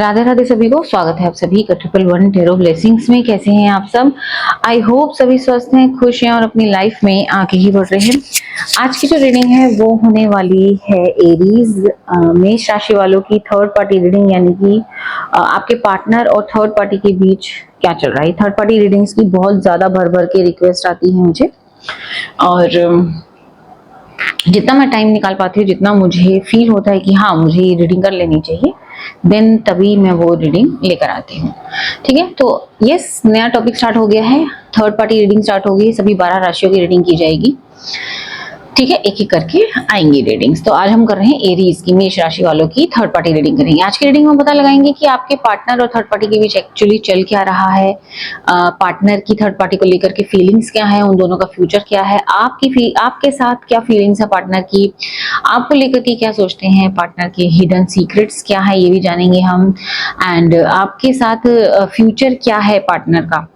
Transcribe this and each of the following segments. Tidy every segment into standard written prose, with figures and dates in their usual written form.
राधे राधे सभी को स्वागत है आप सभी का 111 टेरो ब्लेसिंग्स में। कैसे हैं आप सब? आई होप सभी स्वस्थ हैं, खुश हैं और अपनी लाइफ में आगे ही बढ़ रहे हैं। आज की जो रीडिंग है वो होने वाली है एरीज मेष राशि वालों की थर्ड पार्टी रीडिंग, यानी कि आपके पार्टनर और थर्ड पार्टी के बीच क्या चल रहा है। थर्ड पार्टी रीडिंग्स की बहुत ज्यादा भर भर के रिक्वेस्ट आती है मुझे, और जितना मैं टाइम निकाल पाती हूँ, जितना मुझे फील होता है कि हाँ मुझे ये रीडिंग कर लेनी चाहिए, देन तभी मैं वो रीडिंग लेकर आती हूँ। ठीक है, तो यस, नया टॉपिक स्टार्ट हो गया है, थर्ड पार्टी रीडिंग स्टार्ट हो गई है। सभी 12 राशियों की रीडिंग की जाएगी। ठीक है, एक एक करके आएंगी रीडिंग्स। तो आज हम कर रहे हैं एरीज की, मेष राशि वालों की थर्ड पार्टी रीडिंग करेंगे। आज की रीडिंग में पता लगाएंगे कि आपके पार्टनर और थर्ड पार्टी के बीच एक्चुअली चल क्या रहा है, पार्टनर की थर्ड पार्टी को लेकर के फीलिंग्स क्या है, उन दोनों का फ्यूचर क्या है, आपके साथ क्या फीलिंग्स है पार्टनर की, आपको लेकर के क्या सोचते हैं, पार्टनर के हिडन सीक्रेट्स क्या है ये भी जानेंगे हम, एंड आपके साथ फ्यूचर क्या है पार्टनर का,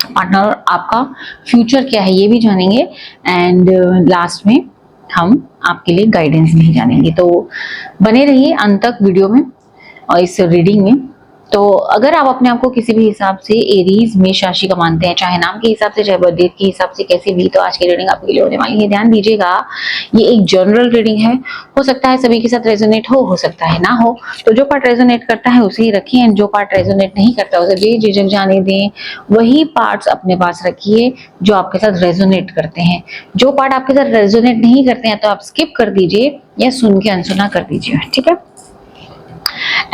पार्टनर आपका फ्यूचर क्या है ये भी जानेंगे, एंड लास्ट में हम आपके लिए गाइडेंस भी जानेंगे। तो बने रहिए अंत तक वीडियो में और इस रीडिंग में। तो अगर आप अपने आप को किसी भी हिसाब से एरीज मेष राशि का मानते हैं, चाहे नाम के हिसाब से चाहे बर्थ डेट के हिसाब से कैसे भी, तो आज की रीडिंग आपके लिए होने वाली है। ध्यान दीजिएगा, ये एक जनरल रीडिंग है, हो सकता है सभी के साथ रेजोनेट हो सकता है ना हो। तो जो पार्ट रेजोनेट करता है उसे ही रखिए, एंड जो पार्ट रेजोनेट नहीं करता उसे बेझिझक जाने दें। वही पार्ट्स अपने पास रखिए जो आपके साथ रेजोनेट करते हैं। जो पार्ट आपके साथ रेजोनेट नहीं करते हैं तो आप स्किप कर दीजिए या सुन के अनसुना कर दीजिए। ठीक है,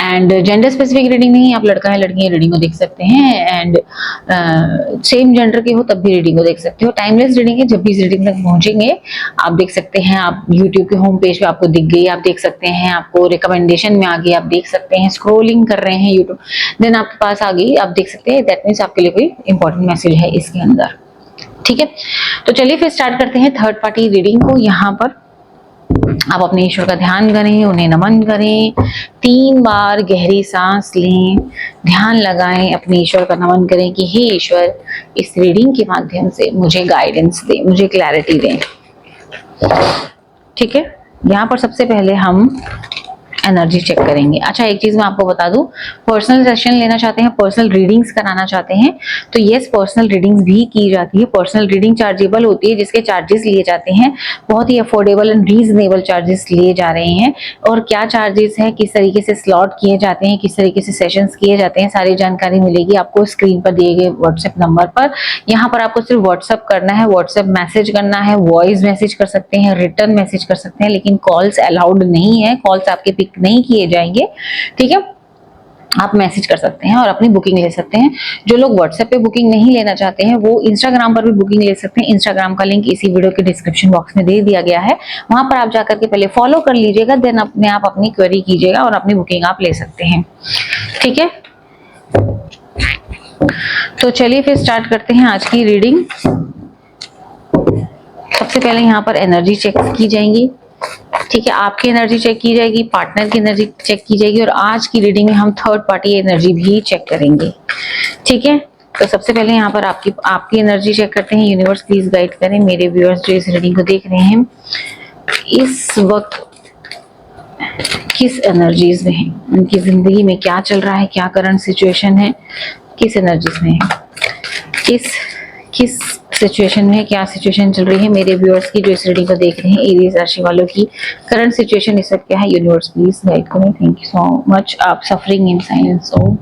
एंड जेंडर स्पेसिफिक रीडिंग नहीं, आप लड़का है लड़की है रीडिंग को देख सकते हैं, एंड सेम जेंडर के हो तब भी रीडिंग को देख सकते हो। टाइमलेस रीडिंग है, जब भी इस रीडिंग तक पहुंचेंगे आप देख सकते हैं। आप यूट्यूब के होम पेज पे आपको दिख गई, आप देख सकते हैं, आपको रिकमेंडेशन में आ गई, आप देख सकते हैं, स्क्रोलिंग कर रहे हैं यूट्यूब, देन आपके पास आ गई, आप देख सकते हैं। दैट मीन्स आपके लिए कोई इंपॉर्टेंट मैसेज है इसके अंदर। ठीक है, तो चलिए फिर स्टार्ट करते हैं थर्ड पार्टी रीडिंग को। यहाँ पर आप अपने ईश्वर का ध्यान करें, उन्हें नमन करें, 3 बार गहरी सांस लें, ध्यान लगाएं, अपने ईश्वर का नमन करें कि हे ईश्वर, इस रीडिंग के माध्यम से मुझे गाइडेंस दें, मुझे क्लैरिटी दें। ठीक है, यहाँ पर सबसे पहले हम एनर्जी चेक करेंगे। अच्छा, एक चीज मैं आपको बता दूं, पर्सनल सेशन लेना चाहते हैं, पर्सनल रीडिंग्स कराना चाहते हैं तो यस, पर्सनल रीडिंग्स भी की जाती है। पर्सनल रीडिंग चार्जेबल होती है, जिसके चार्जेस लिए जाते हैं बहुत ही अफोर्डेबल एंड रीजनेबल चार्जेस लिए जा रहे हैं। और क्या चार्जेस है, किस तरीके से स्लॉट किए जाते हैं, किस तरीके से सेशंस किए जाते हैं, सारी जानकारी मिलेगी आपको स्क्रीन पर दिए गए व्हाट्सएप नंबर पर। यहाँ पर आपको सिर्फ व्हाट्सएप करना है, व्हाट्सएप मैसेज करना है, वॉइस मैसेज कर सकते हैं, रिटर्न मैसेज कर सकते हैं, लेकिन कॉल्स अलाउड नहीं है, कॉल्स आपके पिक नहीं किए जाएंगे। ठीक है, आप मैसेज कर सकते हैं और अपनी बुकिंग ले सकते हैं। जो लोग व्हाट्सएप पे बुकिंग नहीं लेना चाहते हैं वो इंस्टाग्राम पर भी बुकिंग ले सकते हैं। इंस्टाग्राम का लिंक इसी वीडियो के डिस्क्रिप्शन बॉक्स में दे दिया गया है, वहां पर आप जाकर के पहले फॉलो कर लीजिएगा, देन अपने आप अपनी क्वेरी कीजिएगा और अपनी बुकिंग आप ले सकते हैं। ठीक है, तो चलिए फिर स्टार्ट करते हैं आज की रीडिंग। सबसे पहले यहाँ पर एनर्जी चेक की जाएंगी। ठीक है, आपकी एनर्जी चेक की जाएगी, पार्टनर की एनर्जी चेक की जाएगी, और आज की रीडिंग में हम थर्ड पार्टी एनर्जी भी चेक करेंगे। ठीक है, तो सबसे पहले यहाँ पर आपकी एनर्जी चेक करते हैं। यूनिवर्स प्लीज गाइड करें मेरे व्यूअर्स जो इस रीडिंग को देख रहे हैं, इस वक्त किस एनर्जीज में है, उनकी जिंदगी में क्या चल रहा है, क्या करंट सिचुएशन है, किस एनर्जीज में है, किस सिचुएशन में, क्या सिचुएशन चल रही है मेरे व्यूअर्स की जो इस रीडिंग को देख रहे हैं। एरीज राशि वालों की करंट सिचुएशन इस वक्त क्या है, यूनिवर्स प्लीज गाइड करें। Thank you so much. आप सफरिंग इन साइलेंस हो।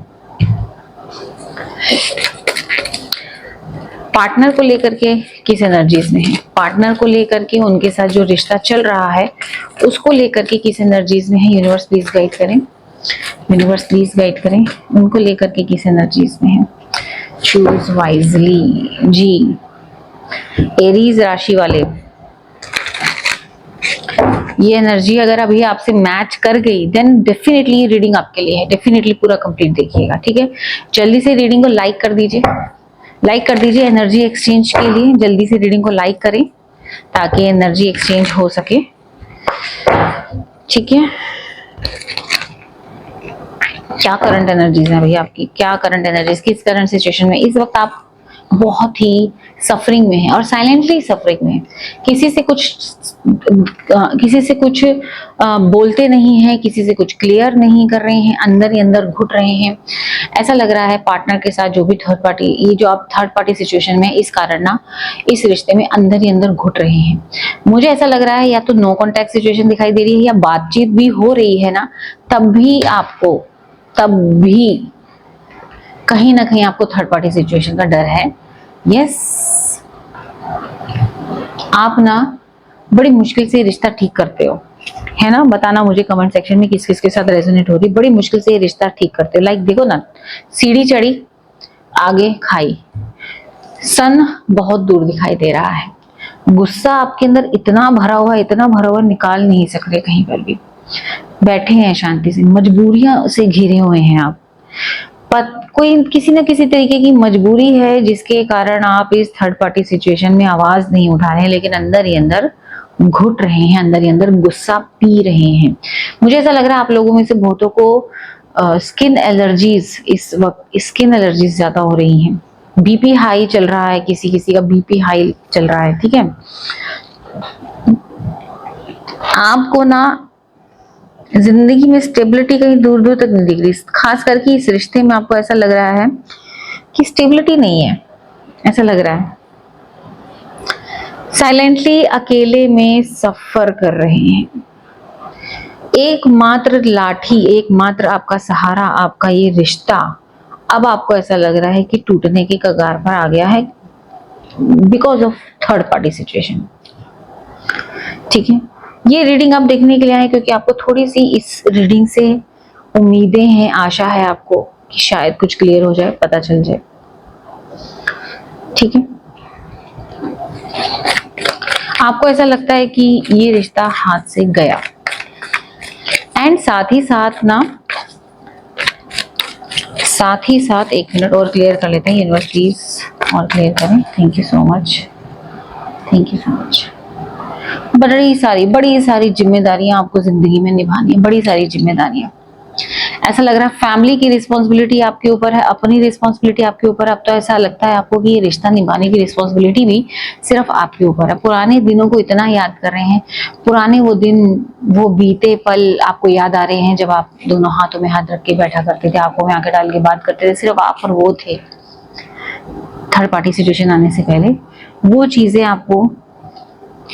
पार्टनर को लेकर के किस एनर्जीज में है, पार्टनर को लेकर के उनके साथ जो रिश्ता चल रहा है उसको लेकर के किस एनर्जीज में है, यूनिवर्स प्लीज गाइड करें, यूनिवर्स प्लीज गाइड करें, उनको लेकर के किस एनर्जीज में है। चूज वाइजली जी। एरीज राशि वाले, ये एनर्जी अगर अभी आपसे मैच कर गई देन डेफिनेटली ये रीडिंग आपके लिए है। डेफिनेटली पूरा कंप्लीट देखिएगा। ठीक है, जल्दी से रीडिंग को लाइक कर दीजिए, लाइक कर दीजिए एनर्जी एक्सचेंज के लिए। जल्दी से रीडिंग को लाइक करें ताकि एनर्जी एक्सचेंज हो सके। ठीक है, क्या करंट एनर्जीज है भैया आपकी, क्या करंट एनर्जीज, किस करंट सिचुएशन में इस वक्त आप बहुत ही सफरिंग में है और साइलेंटली सफरिंग में है। किसी से कुछ बोलते नहीं है, किसी से कुछ क्लियर नहीं कर रहे हैं, अंदर ही अंदर घुट रहे हैं। ऐसा लग रहा है पार्टनर के साथ जो भी थर्ड पार्टी, ये जो आप थर्ड पार्टी सिचुएशन में, इस कारण ना इस रिश्ते में अंदर ही अंदर घुट रहे हैं। मुझे ऐसा लग रहा है या तो नो कॉन्टैक्ट सिचुएशन दिखाई दे रही है, या बातचीत भी हो रही है ना, तब भी कहीं ना कहीं आपको थर्ड पार्टी सिचुएशन का डर है। यस, आप ना बड़ी मुश्किल से रिश्ता ठीक करते हो, है ना। बताना मुझे कमेंट सेक्शन में किस किस के साथ रेजोनेट हो रही। बड़ी मुश्किल से ये रिश्ता ठीक करते हो। लाइक देखो ना, सीढ़ी चढ़ी, आगे खाई, सन बहुत दूर दिखाई दे रहा है। गुस्सा आपके अंदर इतना भरा हुआ, निकाल नहीं सकते कहीं पर भी। बैठे हैं शांति से, मजबूरियां से घिरे हुए हैं आप। कोई किसी न किसी तरीके की मजबूरी है जिसके कारण आप इस थर्ड पार्टी सिचुएशन में आवाज नहीं उठा रहे हैं, लेकिन अंदर ही अंदर घुट रहे हैं, अंदर ही अंदर गुस्सा पी रहे हैं। मुझे ऐसा लग रहा है आप लोगों में से बहुतों को स्किन एलर्जीज, इस वक्त स्किन एलर्जीज ज्यादा हो रही हैं। बीपी हाई चल रहा है, किसी किसी का बीपी हाई चल रहा है, ठीक है। आपको ना जिंदगी में स्टेबिलिटी कहीं दूर दूर तक नहीं दिख रही, खास करके इस रिश्ते में आपको ऐसा लग रहा है कि स्टेबिलिटी नहीं है, ऐसा लग रहा है। साइलेंटली अकेले में सफर कर रहे हैं। एकमात्र लाठी, एकमात्र आपका सहारा, आपका ये रिश्ता अब आपको ऐसा लग रहा है कि टूटने के कगार पर आ गया है, because of third party situation, ठीक है। ये रीडिंग आप देखने के लिए आए क्योंकि आपको थोड़ी सी इस रीडिंग से उम्मीदें हैं, आशा है आपको कि शायद कुछ क्लियर हो जाए, पता चल जाए, ठीक है। आपको ऐसा लगता है कि ये रिश्ता हाथ से गया, एंड साथ ही साथ एक मिनट और क्लियर कर लेते हैं। यूनिवर्स प्लीज और क्लियर करें। Thank you so much. बड़ी सारी जिम्मेदारियां आपको जिंदगी में निभानी है, बड़ी सारी जिम्मेदारियां। ऐसा लग रहा है फैमिली की रिस्पॉन्सिबिलिटी आपके ऊपर है, अपनी रिस्पॉन्सिबिलिटी आपके ऊपर है। अब तो ऐसा लगता है आपको कि ये रिश्ता निभाने की रिस्पॉन्सिबिलिटी भी सिर्फ आपके ऊपर है। पुराने दिनों को इतना याद कर रहे हैं, पुराने वो दिन, वो बीते पल आपको याद आ रहे हैं जब आप दोनों हाथों में हाथ रख के बैठा करते थे, आंखों में आंखें डाल के बात करते थे, सिर्फ आप और वो थे। थर्ड पार्टी सिचुएशन आने से पहले वो चीजें आपको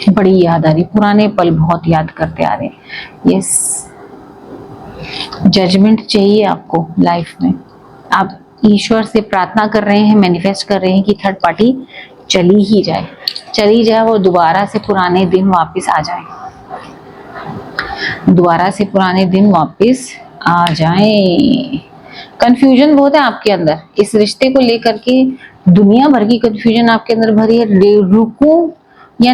बड़ी याद आ रही, पुराने पल बहुत याद करते आ रहे। यस, जजमेंट चाहिए आपको लाइफ में। आप ईश्वर से प्रार्थना कर रहे हैं, मैनिफेस्ट कर रहे हैं कि थर्ड पार्टी चली जाए और दोबारा से पुराने दिन वापस आ जाए, कंफ्यूजन बहुत है आपके अंदर इस रिश्ते को लेकर के, दुनिया भर की कंफ्यूजन आपके अंदर भरी है। रुकूं या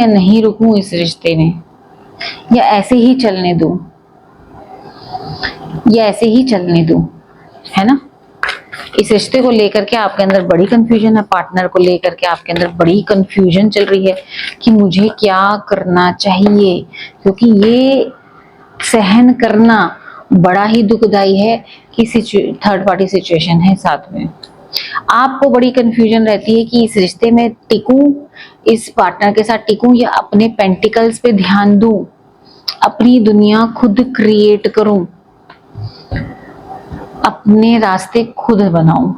नहीं रुकूं इस रिश्ते में, या ऐसे ही चलने दूं, है ना। इस रिश्ते को लेकर के आपके अंदर बड़ी कंफ्यूजन है, पार्टनर को लेकर के आपके अंदर बड़ी कंफ्यूजन चल रही है कि मुझे क्या करना चाहिए, क्योंकि ये सहन करना बड़ा ही दुखदाई है कि थर्ड पार्टी सिचुएशन है साथ में। आपको बड़ी कंफ्यूजन रहती है कि इस रिश्ते में टिकूं, इस पार्टनर के साथ टिकूं, या अपने पेंटिकल्स पे ध्यान दूं, अपनी दुनिया खुद क्रिएट करूं, अपने रास्ते खुद बनाऊं,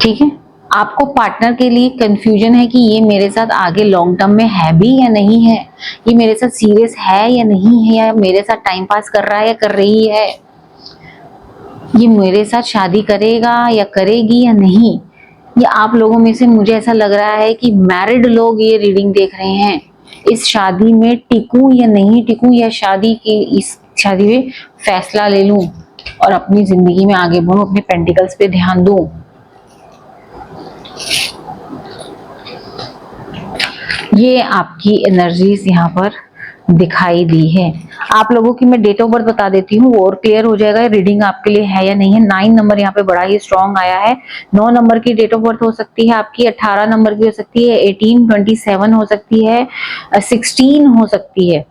ठीक है। आपको पार्टनर के लिए कंफ्यूजन है कि ये मेरे साथ आगे लॉन्ग टर्म में है भी या नहीं है, ये मेरे साथ सीरियस है या नहीं है, या मेरे साथ टाइम पास कर रहा है या कर रही है, ये मेरे साथ शादी करेगा या करेगी या नहीं। ये आप लोगों में से मुझे ऐसा लग रहा है कि मैरिड लोग ये रीडिंग देख रहे हैं, इस शादी में टिकूं या नहीं टिकूं, या इस शादी में फैसला ले लूं और अपनी जिंदगी में आगे बढ़ूं, अपने पेंटिकल्स पे ध्यान दूं। ये आपकी एनर्जीज यहाँ पर दिखाई दी है। आप लोगों की मैं डेट ऑफ बर्थ बता देती हूँ, और क्लियर हो जाएगा रीडिंग आपके लिए है या नहीं है। 9 नंबर यहाँ पे बड़ा ही स्ट्रॉन्ग आया है। 9 नंबर की डेट ऑफ बर्थ हो सकती है आपकी, 18 नंबर की हो सकती है, 18, 27 हो सकती है, 16 हो सकती है,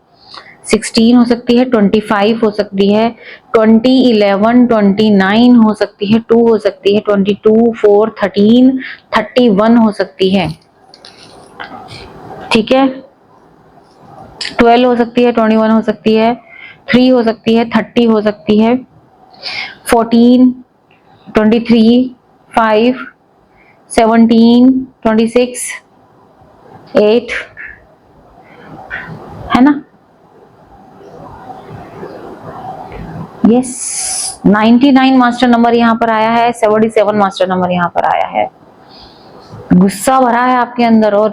16 हो सकती है, 25 हो सकती है, 20, 11, 29 हो सकती है, 2 हो सकती है, 22, 4, 13, 31 हो सकती है, ठीक है, 12 हो सकती है, 21 हो सकती है, 3 हो सकती है, 30 हो सकती है, 14, 23, 5, 17, 26, 8, है ना, यस, 99 मास्टर नंबर यहाँ पर आया है, 77 मास्टर नंबर यहाँ पर आया है। गुस्सा भरा है आपके अंदर और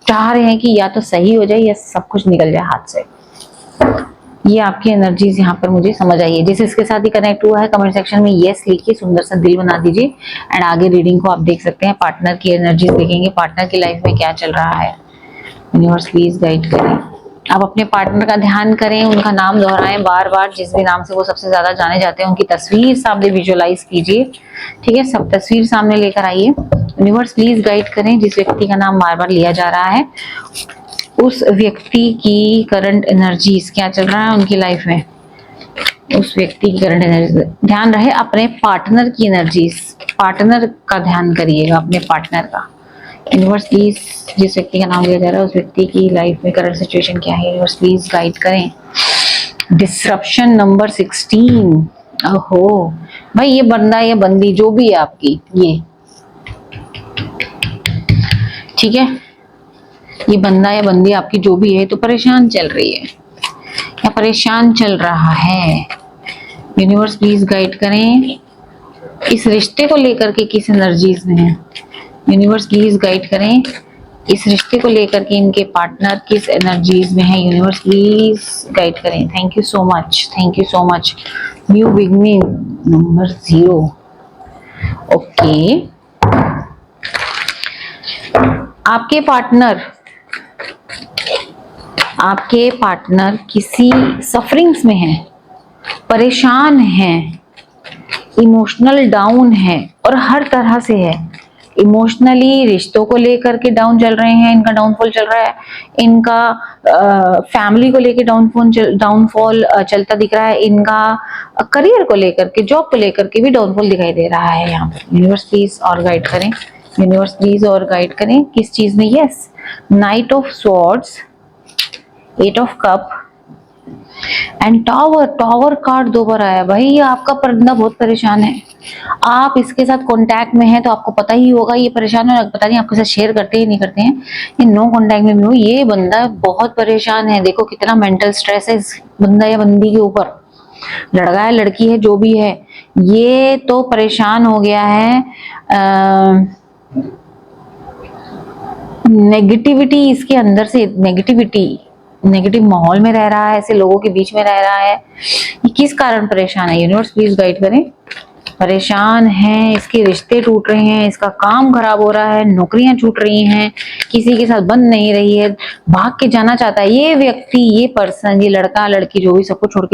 चाह रहे हैं कि या तो सही हो जाए या सब कुछ निकल जाए हाथ से। ये आपकी एनर्जीज यहाँ पर मुझे समझ आई है। जिस इसके साथ ही कनेक्ट हुआ है कमेंट सेक्शन में यस लिखिए, सुंदर सा दिल बना दीजिए एंड आगे रीडिंग को आप देख सकते हैं। पार्टनर की एनर्जीज देखेंगे, पार्टनर की लाइफ में क्या चल रहा है। यूनिवर्स प्लीज गाइड करें। आप अपने पार्टनर का ध्यान करें, उनका नाम दोहराएं बार बार, जिस भी नाम से वो सबसे ज्यादा जाने जाते हैं उनकी तस्वीर सामने विजुअलाइज कीजिए, ठीक है, सब तस्वीर सामने लेकर आइए। यूनिवर्स प्लीज गाइड करें, जिस व्यक्ति का नाम बार बार लिया जा रहा है उस व्यक्ति की करंट एनर्जीज क्या चल रहा है उनकी लाइफ में, उस व्यक्ति की करंट एनर्जी। ध्यान रहे अपने पार्टनर की एनर्जीज, पार्टनर का ध्यान करिएगा, अपने पार्टनर का। यूनिवर्स प्लीज जिस व्यक्ति का नाम लिया जा रहा है उस व्यक्ति की लाइफ में करंट सिचुएशन क्या है, यूनिवर्स प्लीज गाइड करें। Disruption number 16। ओहो भाई, ये बंदा या बंदी जो भी है आपकी, ये ठीक है, ये बंदा या बंदी आपकी जो भी है तो परेशान चल रही है या परेशान चल रहा है। यूनिवर्स प्लीज गाइड करें, इस रिश्ते को लेकर के किस एनर्जीज में है। यूनिवर्स प्लीज गाइड करें, इस रिश्ते को लेकर के इनके पार्टनर किस एनर्जीज में है। यूनिवर्स प्लीज गाइड करें। Thank you so much, thank you so much. New beginning number 0। Okay, आपके पार्टनर किसी सफरिंग्स में है, परेशान है, इमोशनल डाउन है और हर तरह से है। इमोशनली रिश्तों को लेकर के डाउन चल रहे हैं, इनका डाउनफॉल चल रहा है, इनका फैमिली को लेकर डाउनफॉल चलता दिख रहा है, इनका करियर को लेकर के, जॉब को लेकर के भी डाउनफॉल दिखाई दे रहा है यहाँ पर। यूनिवर्स प्लीज और गाइड करें, यूनिवर्स प्लीज और गाइड करें किस चीज में। Yes, night of swords, 8 of cup and tower card 2 बार आया। भाई आपका बंदा बहुत परेशान है, आप इसके साथ कांटेक्ट में हैं तो आपको पता ही होगा ये परेशान है, पता नहीं आपके साथ शेयर करते ही नहीं करते हैं, ये नो कांटेक्ट में भी हो, ये बंदा बहुत परेशान है। देखो कितना मेंटल स्ट्रेस है इस बंदा या बंदी के ऊपर, लड़का है लड़की है जो भी है, ये तो परेशान हो गया है। नेगेटिविटी इसके अंदर से, नेगेटिव माहौल में रह रहा है, ऐसे लोगों के बीच में रह रहा है। ये किस कारण परेशान है, यूनिवर्स प्लीज गाइड करें। परेशान है, इसके रिश्ते टूट रहे हैं, इसका काम खराब हो रहा है, नौकरियां छूट रही हैं, किसी के साथ बन नहीं रही है, भाग के जाना चाहता है ये व्यक्ति, ये पर्सन, ये लड़का लड़की जो भी, सबको छोड़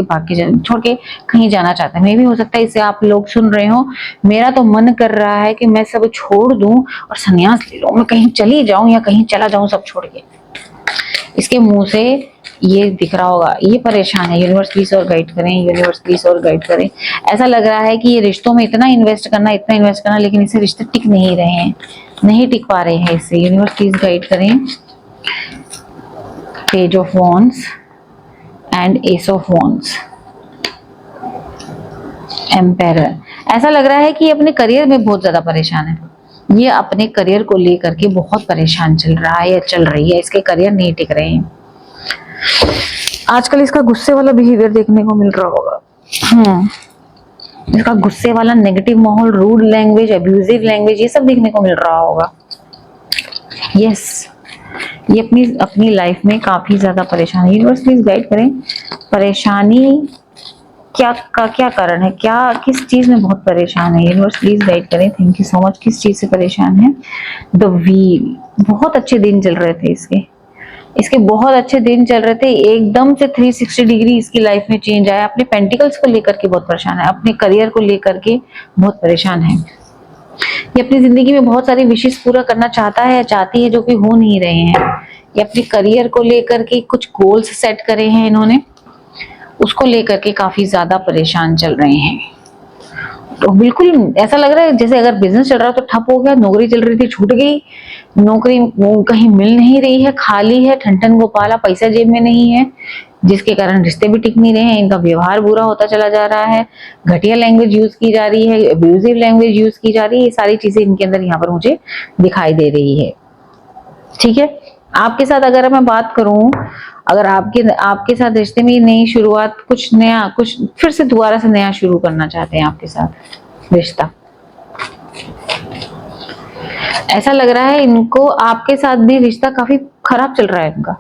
के कहीं जाना चाहता है। मे भी हो सकता है इसे आप लोग सुन रहे हो, मेरा तो मन कर रहा है कि मैं सब छोड़ दूं और संन्यास ले लूं, मैं कहीं चली जाऊं या कहीं चला जाऊं सब छोड़ के। इसके मुंह से ये दिख रहा होगा, ये परेशान है। यूनिवर्स प्लीज और गाइड करें, यूनिवर्स प्लीज और गाइड करें। ऐसा लग रहा है कि ये रिश्तों में इतना इन्वेस्ट करना, लेकिन इससे रिश्ते टिक नहीं रहे हैं, नहीं टिक पा रहे हैं इससे। यूनिवर्स प्लीज गाइड करें। Page of wands and ace of wands, emperor. ऐसा लग रहा है कि ये अपने करियर में बहुत ज्यादा परेशान है, ये अपने करियर को लेकर के बहुत परेशान चल रहा है या चल रही है, इसके करियर नहीं टिक रहे हैं। आजकल इसका गुस्से वाला बिहेवियर देखने को मिल रहा होगा। इसका गुस्से वाला नेगेटिव माहौल, रूड लैंग्वेज, अब्यूजिव लैंग्वेज, ये सब देखने को मिल रहा होगा। यस, ये अपनी लाइफ में काफी ज्यादा परेशान है। यूनिवर्स प्लीज गाइड करें, परेशानी क्या कारण है, किस चीज में बहुत परेशान है। यूनिवर्स प्लीज गाइड करें। Thank you so much. किस चीज से परेशान है। द व्हील, बहुत अच्छे दिन चल रहे थे इसके बहुत अच्छे दिन चल रहे थे, एकदम से 360 डिग्री इसकी लाइफ में चेंज आया। अपने पेंटिकल्स को लेकर के बहुत परेशान है, अपने करियर को लेकर के बहुत परेशान है। ये अपनी जिंदगी में बहुत सारी विशेष पूरा करना चाहता है या चाहती है जो कि हो नहीं रहे हैं। ये अपने करियर को लेकर के कुछ गोल्स सेट करे हैं इन्होंने, उसको लेकर के काफी ज्यादा परेशान चल रहे हैं। तो बिल्कुल ऐसा लग रहा है जैसे अगर बिजनेस चल रहा तो ठप हो गया, नौकरी चल रही थी छूट गई, नौकरी कहीं मिल नहीं रही है, खाली है, ठन गोपाला, पैसा जेब में नहीं है, जिसके कारण रिश्ते भी टिक नहीं रहे हैं, इनका व्यवहार बुरा होता चला जा रहा है, घटिया लैंग्वेज यूज की जा रही है, अब्यूजिव लैंग्वेज यूज की जा रही है, ये सारी चीजें इनके अंदर यहाँ पर मुझे दिखाई दे रही है। ठीक है, आपके साथ अगर मैं बात करूं, अगर आपके साथ रिश्ते में नई शुरुआत, कुछ नया, कुछ फिर से दोबारा से नया शुरू करना चाहते हैं आपके साथ रिश्ता, ऐसा लग रहा है इनको आपके साथ भी रिश्ता काफी खराब चल रहा है इनका।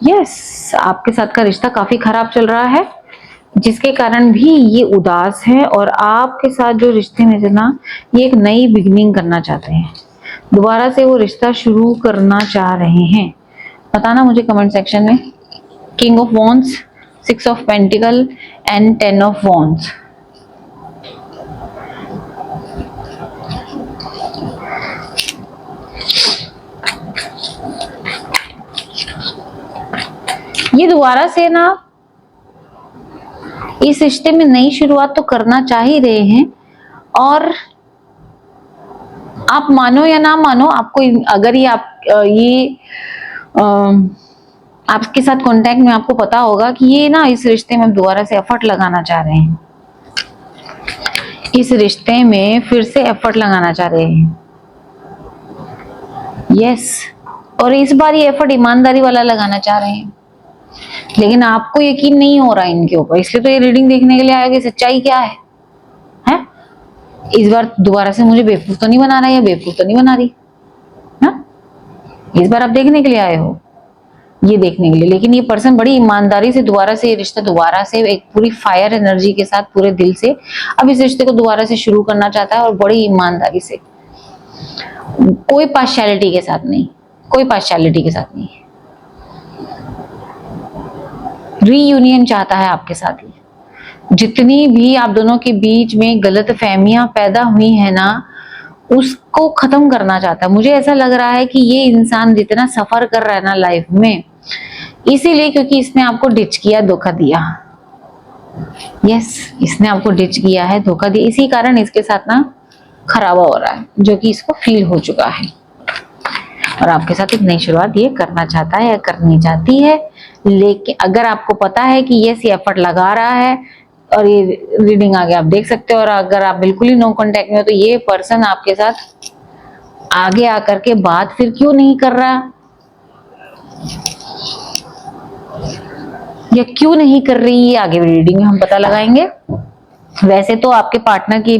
यस, आपके साथ का रिश्ता काफी खराब चल रहा है, जिसके कारण भी ये उदास है, और आपके साथ जो रिश्ते में थे ना, ये एक नई बिगिनिंग करना चाहते हैं, दोबारा से वो रिश्ता शुरू करना चाह रहे हैं। बताना मुझे कमेंट सेक्शन में। King of wands, 6 of pentacle and 10 of wands. ये दोबारा से ना इस रिश्ते में नई शुरुआत तो करना चाह ही रहे हैं, और आप मानो या ना मानो, आपको अगर आपके साथ कांटेक्ट में, आपको पता होगा कि ये ना इस रिश्ते में दोबारा से एफर्ट लगाना चाह रहे हैं, इस रिश्ते में फिर से एफर्ट लगाना चाह रहे हैं। यस, और इस बार ये एफर्ट ईमानदारी वाला लगाना चाह रहे हैं, लेकिन आपको यकीन नहीं हो रहा है इनके ऊपर, इसलिए तो ये रीडिंग देखने के लिए आया कि सच्चाई क्या है, हैं? इस बार दोबारा से मुझे बेवकूफ तो नहीं बना रहा है, या बेवकूफ तो नहीं बना रही ना? इस बार आप देखने के लिए आए हो, ये देखने के लिए, लेकिन ये पर्सन बड़ी ईमानदारी से दोबारा से ये रिश्ता, दोबारा से एक पूरी फायर एनर्जी के साथ, पूरे दिल से अब इस रिश्ते को दोबारा से शुरू करना चाहता है, और बड़ी ईमानदारी से, कोई पार्शियलिटी के साथ नहीं, कोई पार्शियलिटी के साथ नहीं, रीयूनियन चाहता है आपके साथ ही। जितनी भी आप दोनों के बीच में गलत फहमियां पैदा हुई है ना, उसको खत्म करना चाहता है। मुझे ऐसा लग रहा है कि ये इंसान जितना सफर कर रहा है ना लाइफ में, इसीलिए क्योंकि इसने आपको डिच किया, धोखा दिया। यस, इसने आपको डिच किया है, धोखा दिया, इसी कारण इसके साथ ना खराबा हो रहा है, जो कि इसको फील हो चुका है, और आपके साथ एक नई शुरुआत ये करना चाहता है या करनी चाहती है। लेकिन अगर आपको पता है कि ये एफर्ट लगा रहा है, और ये रीडिंग आगे आप देख सकते हो, और अगर आप बिल्कुल ही नो कांटेक्ट में हो, तो ये पर्सन आपके साथ आगे आकर के बात फिर क्यों नहीं कर रहा, या क्यों नहीं कर रही, ये आगे रीडिंग में हम पता लगाएंगे। वैसे तो आपके पार्टनर की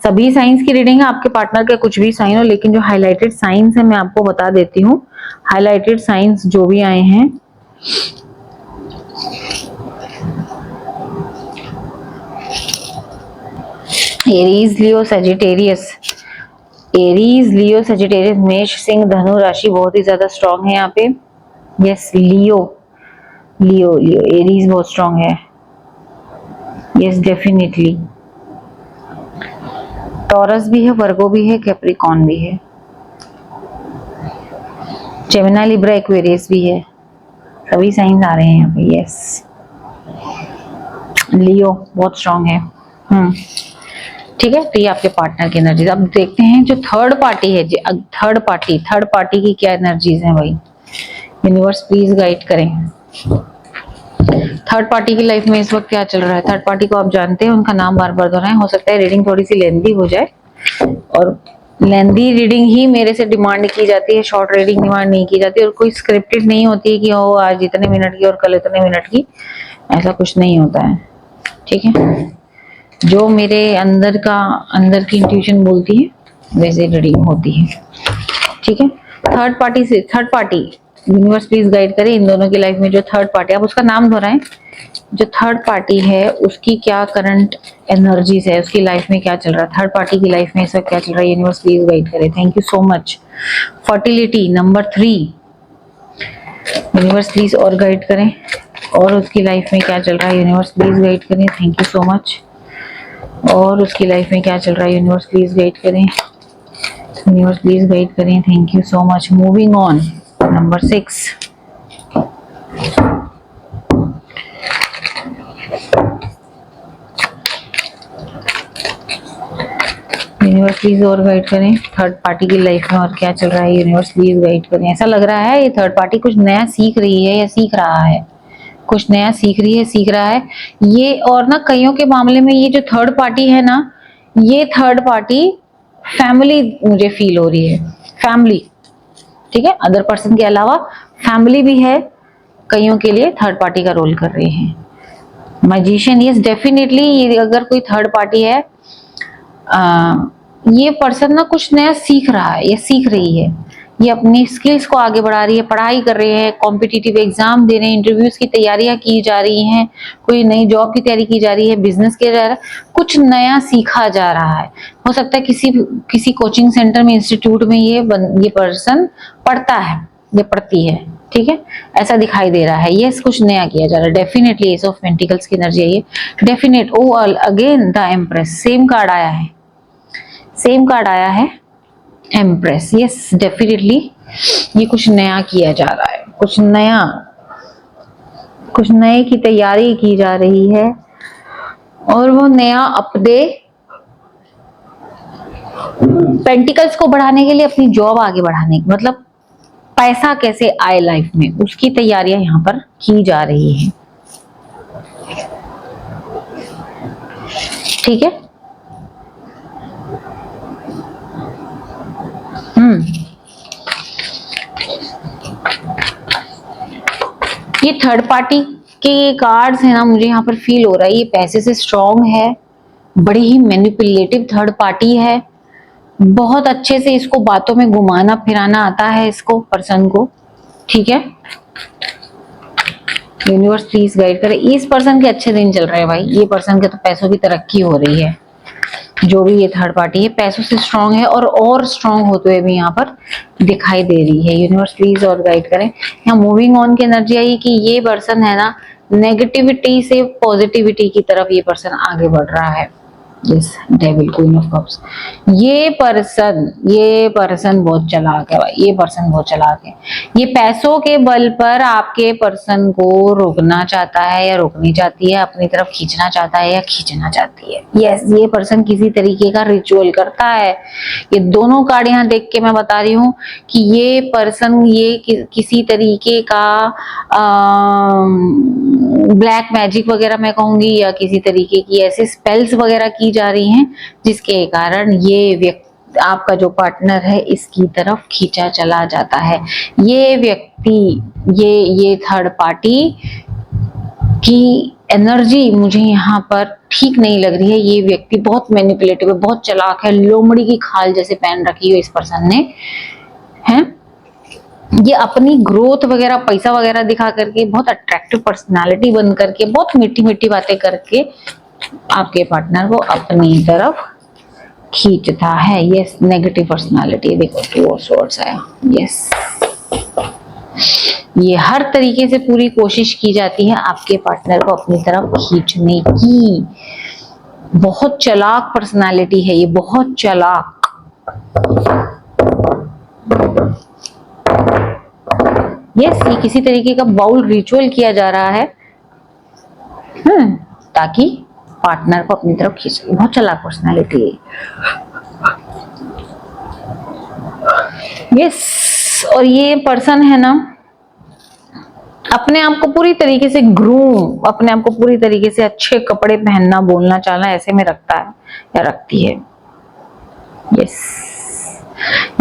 सभी साइंस की रीडिंग है, आपके पार्टनर के कुछ भी साइन हो, लेकिन जो हाईलाइटेड साइंस है मैं आपको बता देती हूँ। हाईलाइटेड साइंस जो भी आए हैं, एरीज, लियो, सजिटेरियस, एरीज, लियो, सजिटेरियस, मेष, सिंह, धनु राशि बहुत ही ज्यादा स्ट्रांग है यहाँ पे। यस, लियो, लियो, लियो, एरीज बहुत स्ट्रांग है। Yes, definitely. टॉरस भी है, वर्गो भी है, कैप्रिकॉन भी है, जेमिनी, लिब्रा, एक्वेरियस भी है, सभी साइंस आ रहे हैं यहाँ पे। यस, लियो बहुत स्ट्रांग है। ठीक है, तो ये आपके पार्टनर की एनर्जीज। अब देखते हैं जो थर्ड पार्टी है, थर्ड पार्टी की क्या एनर्जीज हैं भाई, यूनिवर्स प्लीज गाइड करें। थर्ड पार्टी की लाइफ में इस वक्त क्या चल रहा है? थर्ड पार्टी को आप जानते हैं, उनका नाम बार बार दोहराएं, हो सकता है रीडिंग थोड़ी सी लेंथी हो जाए, और लेंथी रीडिंग ही मेरे से डिमांड की जाती है, शॉर्ट रीडिंग डिमांड नहीं की जाती, और कोई स्क्रिप्टेड नहीं होती है कि ओ आज इतने मिनट की और कल इतने मिनट की, ऐसा कुछ नहीं होता है। ठीक है, जो मेरे अंदर की इंट्यूशन बोलती है वैसे रीडिंग होती है। ठीक है, third party universe please guide करे इन दोनों की लाइफ में। जो थर्ड पार्टी, आप उसका नाम दोहराएं, जो थर्ड पार्टी है उसकी क्या करंट एनर्जीज है, उसकी लाइफ में क्या चल रहा है, थर्ड पार्टी की लाइफ में इस वक्त क्या चल रहा है, यूनिवर्स प्लीज गाइड करे। Thank you so much. Fertility number 3, universe please और गाइड करें, और उसकी लाइफ में क्या चल रहा है, यूनिवर्स प्लीज गाइड करें। Thank you so much. और उसकी लाइफ में क्या चल रहा है, यूनिवर्स प्लीज गाइड करें, यूनिवर्स प्लीज गाइड करें। Thank you so much. Moving on, number 6, universe please और गाइड करें थर्ड पार्टी की लाइफ में और क्या चल रहा है। यूनिवर्स प्लीज गाइड करें। ऐसा लग रहा है ये थर्ड पार्टी कुछ नया सीख रही है या सीख रहा है, कुछ नया सीख रही है, सीख रहा है ये। और ना कईयों के मामले में ये जो थर्ड पार्टी है ना, ये थर्ड पार्टी फैमिली मुझे फील हो रही है, फैमिली। ठीक है, अदर पर्सन के अलावा फैमिली भी है, कईयों के लिए थर्ड पार्टी का रोल कर रहे हैं। मैजिशियन, यस डेफिनेटली ये अगर कोई थर्ड पार्टी है, ये पर्सन ना कुछ नया सीख रहा है या सीख रही है। ये अपनी स्किल्स को आगे बढ़ा रही है, पढ़ाई कर रहे हैं, कॉम्पिटिटिव एग्जाम दे रहे हैं, इंटरव्यूज की तैयारियां की जा रही हैं, कोई नई जॉब की तैयारी की जा रही है, बिजनेस किया जा रहा है, कुछ नया सीखा जा रहा है। हो सकता है किसी कोचिंग सेंटर में, इंस्टीट्यूट में ये पर्सन पढ़ता है, ये पढ़ती है। ठीक है, ऐसा दिखाई दे रहा है। ये कुछ नया किया जा रहा है डेफिनेटली। एस ऑफ पेंटिकल्स की एनर्जी है ये definite. Oh again the empress, same card आया है, सेम कार्ड आया है एम्प्रेस। यस डेफिनेटली ये कुछ नया किया जा रहा है, कुछ नए की तैयारी की जा रही है। और वो नया अपने पेंटिकल्स को बढ़ाने के लिए, अपनी जॉब आगे बढ़ाने, मतलब पैसा कैसे आए लाइफ में, उसकी तैयारियां यहां पर की जा रही है। ठीक है, ये थर्ड पार्टी के कार्ड्स है ना, मुझे यहाँ पर फील हो रहा है ये पैसे से स्ट्रांग है, बड़ी ही मैनिपुलेटिव थर्ड पार्टी है, बहुत अच्छे से इसको बातों में घुमाना फिराना आता है इसको, पर्सन को। ठीक है, यूनिवर्स प्लीज गाइड करे। इस पर्सन के अच्छे दिन चल रहे हैं भाई, ये पर्सन के तो पैसों की तरक्की हो रही है। जो भी ये थर्ड पार्टी है पैसों से स्ट्रांग है, और स्ट्रांग होते हुए भी यहाँ पर दिखाई दे रही है। यूनिवर्स प्लीज और गाइड करें। यहाँ मूविंग ऑन की एनर्जी आई कि ये पर्सन है ना, नेगेटिविटी से पॉजिटिविटी की तरफ ये पर्सन आगे बढ़ रहा है। Yes, devil, queen of cups. ये पर्सन बहुत चालाक है भाई, ये पर्सन बहुत चालाक है। ये पैसों के बल पर आपके पर्सन को रोकना चाहता है या रोकनी चाहती है, अपनी तरफ खींचना चाहता है या खींचना चाहती है। यस, ये पर्सन किसी तरीके का रिचुअल करता है। ये दोनों कार्ड यहाँ देख के मैं बता रही हूँ कि ये पर्सन किसी तरीके का ब्लैक मैजिक वगैरह मैं कहूंगी, या किसी तरीके की ऐसे स्पेल्स वगैरह की जा रही हैं जिसके कारण ये व्यक्ति, आपका जो पार्टनर है, इसकी तरफ खींचा चला जाता है। ये व्यक्ति, ये थर्ड पार्टी की एनर्जी मुझे यहाँ पर ठीक नहीं लग रही है। ये व्यक्ति बहुत मैनिपुलेटिव है, बहुत चालाक है, लोमड़ी की खाल जैसे पहन रखी है इस पर्सन ने, है। ये अपनी ग्रोथ वगैरह, पैसा वगैरह दिखा करके, बहुत अट्रैक्टिव पर्सनालिटी बन करके, बहुत मीठी मीठी बातें करके आपके पार्टनर को अपनी तरफ खींचता है। यस, नेगेटिव पर्सनालिटी, देखो 2 ऑफ स्वॉर्ड्स आया। यस, ये हर तरीके से पूरी कोशिश की जाती है आपके पार्टनर को अपनी तरफ खींचने की। बहुत चालाक पर्सनालिटी है ये, बहुत चालाक। यस, ये किसी तरीके का बाउल रिचुअल किया जा रहा है ताकि पार्टनर को अपनी तरफ खींच। बहुत चालाक पर्सनालिटी है। यस, और ये पर्सन है ना, अपने आप को पूरी तरीके से ग्रूम, अपने आप को पूरी तरीके से अच्छे कपड़े पहनना, बोलना चालना ऐसे में रखता है या रखती है। यस,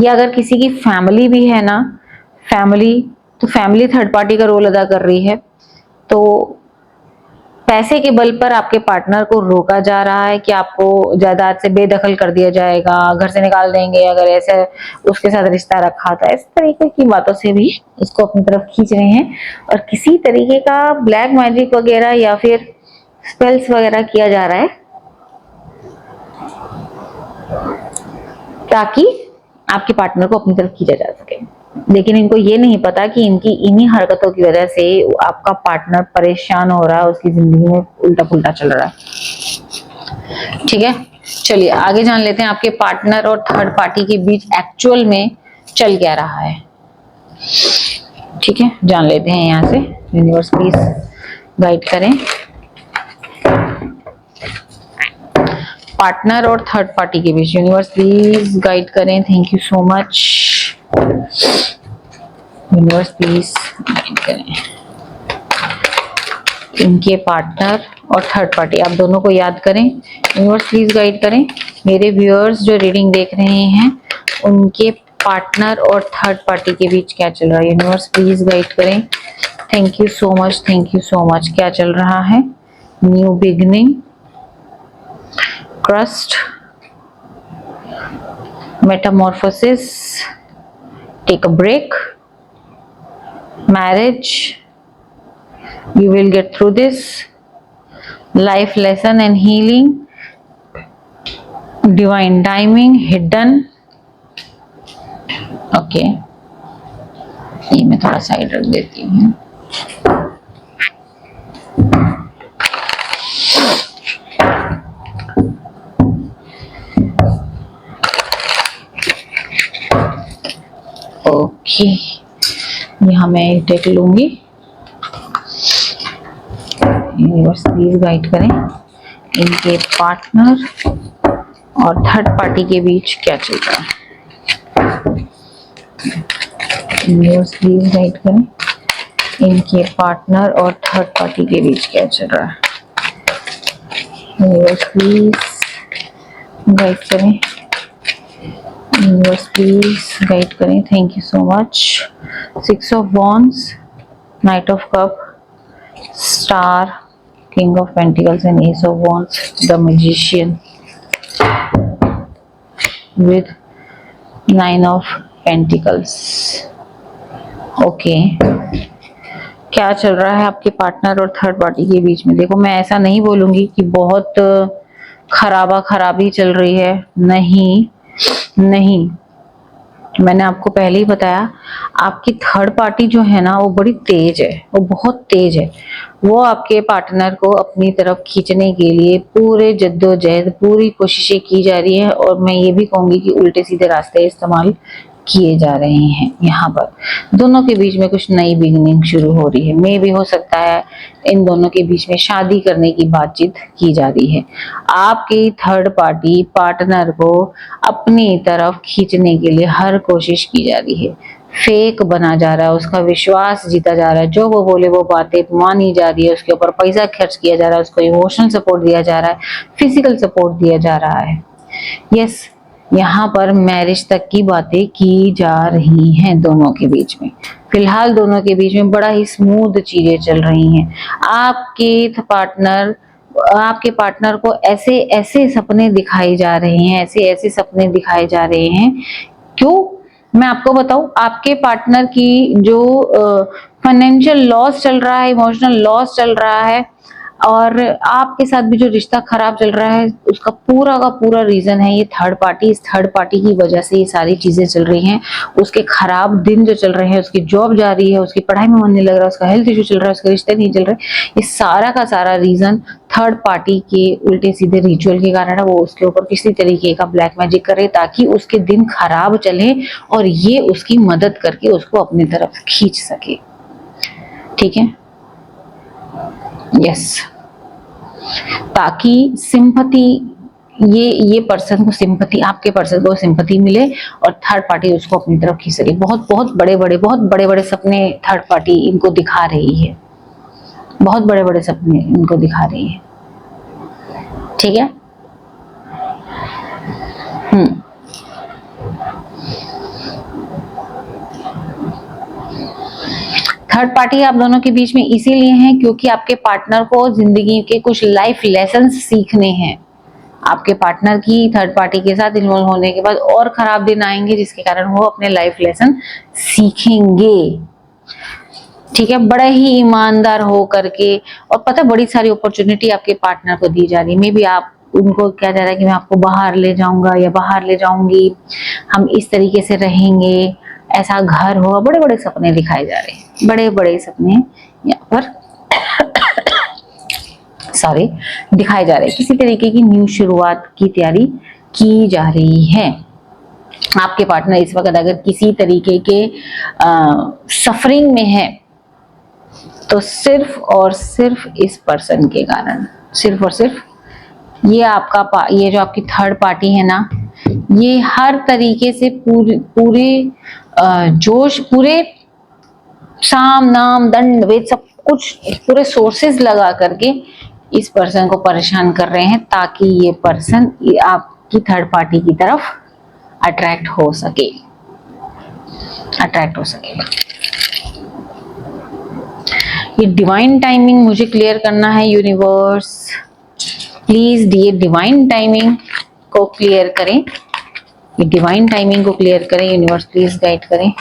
ये अगर किसी की फैमिली भी है ना, तो फैमिली थर्ड पार्टी का रोल अदा कर रही है। तो पैसे के बल पर आपके पार्टनर को रोका जा रहा है कि आपको जायदाद से बेदखल कर दिया जाएगा, घर से निकाल देंगे अगर ऐसे उसके साथ रिश्ता रखा था। इस तरीके की बातों से भी उसको अपनी तरफ खींच रहे हैं, और किसी तरीके का ब्लैक मैजिक वगैरह या फिर स्पेल्स वगैरह किया जा रहा है ताकि आपके पार्टनर को अपनी तरफ खींचा जा सके। लेकिन इनको ये नहीं पता कि इनकी इन्हीं हरकतों की वजह से आपका पार्टनर परेशान हो रहा है, उसकी जिंदगी में उल्टा पुल्टा चल रहा है। ठीक है, चलिए आगे जान लेते हैं आपके पार्टनर और थर्ड पार्टी के बीच एक्चुअल में चल क्या रहा है। ठीक है, जान लेते हैं यहाँ से। यूनिवर्स प्लीज गाइड करें। पार्टनर और थर्ड पार्टी के बीच यूनिवर्स प्लीज गाइड करें। Thank you so much. Universe please guide करें। इनके पार्टनर और थर्ड पार्टी, आप दोनों को याद करें। यूनिवर्स प्लीज गाइड करें। मेरे व्यूअर्स जो रीडिंग देख रहे हैं उनके पार्टनर और थर्ड पार्टी के बीच क्या चल रहा है। यूनिवर्स प्लीज गाइड करें। Thank you so much, thank you so much. क्या चल रहा है? New beginning, trust, metamorphosis, take a break, marriage, you will get through this, life lesson and healing, divine timing, hidden. Okay, ये मैं थोड़ा side रख देती हूँ। ओके, यहाँ मैं एक टेक लूंगी। यूनिवर्स प्लीज गाइड करें। इनके पार्टनर और थर्ड पार्टी के बीच क्या चल रहा है। यूनिवर्स प्लीज गाइड करें। इनके पार्टनर और थर्ड पार्टी के बीच क्या चल रहा है। यूनिवर्स प्लीज गाइड करें। यूनिवर्स प्लीज गाइड करें। Thank you so much. 6 of wands, night of cup, star, king of pentacles and ace of wands, the magician with 9 of Pentacles. Okay, क्या चल रहा है आपके पार्टनर और थर्ड पार्टी के बीच में। देखो, मैं ऐसा नहीं बोलूंगी कि बहुत खराबी चल रही है, नहीं नहीं। मैंने आपको पहले ही बताया, आपकी थर्ड पार्टी जो है ना वो बड़ी तेज है, वो बहुत तेज है। वो आपके पार्टनर को अपनी तरफ खींचने के लिए पूरे जद्दोजहद, पूरी कोशिशें की जा रही है। और मैं ये भी कहूंगी कि उल्टे सीधे रास्ते इस्तेमाल किए जा रहे हैं। यहाँ पर दोनों के बीच में कुछ नई बिगिनिंग शुरू हो रही है। मे भी हो सकता है इन दोनों के बीच में शादी करने की बातचीत की जा रही है। आपकी थर्ड पार्टी पार्टनर को अपनी तरफ खींचने के लिए हर कोशिश की जा रही है। फेक बना जा रहा है, उसका विश्वास जीता जा रहा है, जो वो बोले वो बातें मानी जा रही है, उसके ऊपर पैसा खर्च किया जा रहा है, उसको इमोशनल सपोर्ट दिया जा रहा है, फिजिकल सपोर्ट दिया जा रहा है। यस, यहाँ पर मैरिज तक की बातें की जा रही हैं दोनों के बीच में। फिलहाल दोनों के बीच में बड़ा ही स्मूथ चीजें चल रही हैं। आपके पार्टनर को ऐसे ऐसे सपने दिखाए जा रहे हैं, ऐसे ऐसे सपने दिखाए जा रहे हैं। क्यों? मैं आपको बताऊं, आपके पार्टनर की जो फाइनेंशियल लॉस चल रहा है, इमोशनल लॉस चल रहा है, और आपके साथ भी जो रिश्ता खराब चल रहा है, उसका पूरा का पूरा रीजन है ये थर्ड पार्टी। इस थर्ड पार्टी की वजह से ये सारी चीजें चल रही हैं। उसके खराब दिन जो चल रहे हैं, उसकी जॉब जा रही है, उसकी पढ़ाई में मन नहीं लग रहा, उसका हेल्थ इश्यू चल रहा है, उसके रिश्ते नहीं चल रहे, ये सारा का सारा रीजन थर्ड पार्टी के उल्टे सीधे रिचुअल के कारण है। वो उसके ऊपर किसी तरीके का ब्लैक मैजिक करे ताकि उसके दिन खराब चले और ये उसकी मदद करके उसको अपनी तरफ खींच सके। ठीक है, यस, ताकि सिंपैथी, ये पर्सन को सिंपैथी, आपके पर्सन को सिंपैथी मिले और थर्ड पार्टी उसको अपनी तरफ खींच सके। बहुत बड़े बड़े सपने थर्ड पार्टी इनको दिखा रही है, बहुत बड़े बड़े सपने इनको दिखा रही है। ठीक है, थर्ड पार्टी आप दोनों के बीच में इसीलिए है क्योंकि आपके पार्टनर को जिंदगी के कुछ लाइफ लेसन्स सीखने हैं। आपके पार्टनर की थर्ड पार्टी के साथ इन्वॉल्व होने के बाद और खराब दिन आएंगे जिसके कारण वो अपने लाइफ लेसन सीखेंगे। ठीक है, बड़े ही ईमानदार हो करके, और पता बड़ी सारी अपॉर्चुनिटी आपके पार्टनर को दी जा रही है। मे बी आप उनको क्या जा रहा है कि मैं आपको बाहर ले जाऊंगा या बाहर ले जाऊंगी, हम इस तरीके से रहेंगे, ऐसा घर होगा। बड़े बड़े सपने दिखाए जा रहे हैं, बड़े बड़े सपने यहाँ पर सॉरी दिखाए जा रहे हैं। किसी तरीके की न्यू शुरुआत की तैयारी की जा रही है। आपके पार्टनर इस वक्त अगर किसी तरीके के सफरिंग में है तो सिर्फ और सिर्फ इस पर्सन के कारण, सिर्फ और सिर्फ ये आपका ये जो आपकी थर्ड पार्टी है ना, ये हर तरीके से पूरे जोश, पूरे साम नाम दंड वेद सब कुछ पूरे सोर्सेस लगा करके इस पर्सन को परेशान कर रहे हैं, ताकि ये पर्सन आपकी थर्ड पार्टी की तरफ अट्रैक्ट हो सके, अट्रैक्ट हो सके। ये डिवाइन टाइमिंग मुझे क्लियर करना है यूनिवर्स, प्लीज ये डिवाइन टाइमिंग को क्लियर करें, ये डिवाइन टाइमिंग को क्लियर करें यूनिवर्स, प्लीज गाइड करें,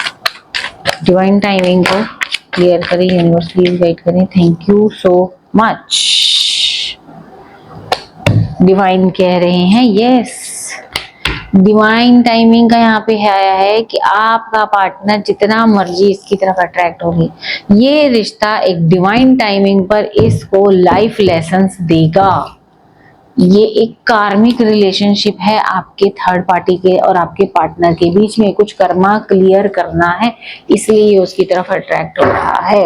डिवाइन टाइमिंग को क्लियर करें यूनिवर्स, प्लीज गाइड करें। Thank you so much. Divine कह रहे हैं यस, डिवाइन टाइमिंग का यहाँ पे आया है कि आपका पार्टनर जितना मर्जी इसकी तरफ अट्रैक्ट होगी, ये रिश्ता एक डिवाइन टाइमिंग पर इसको लाइफ लेसन्स देगा। ये एक कार्मिक रिलेशनशिप है आपके थर्ड पार्टी के और आपके पार्टनर के बीच में, कुछ कर्मा क्लियर करना है, इसलिए ये उसकी तरफ अट्रैक्ट हो रहा है।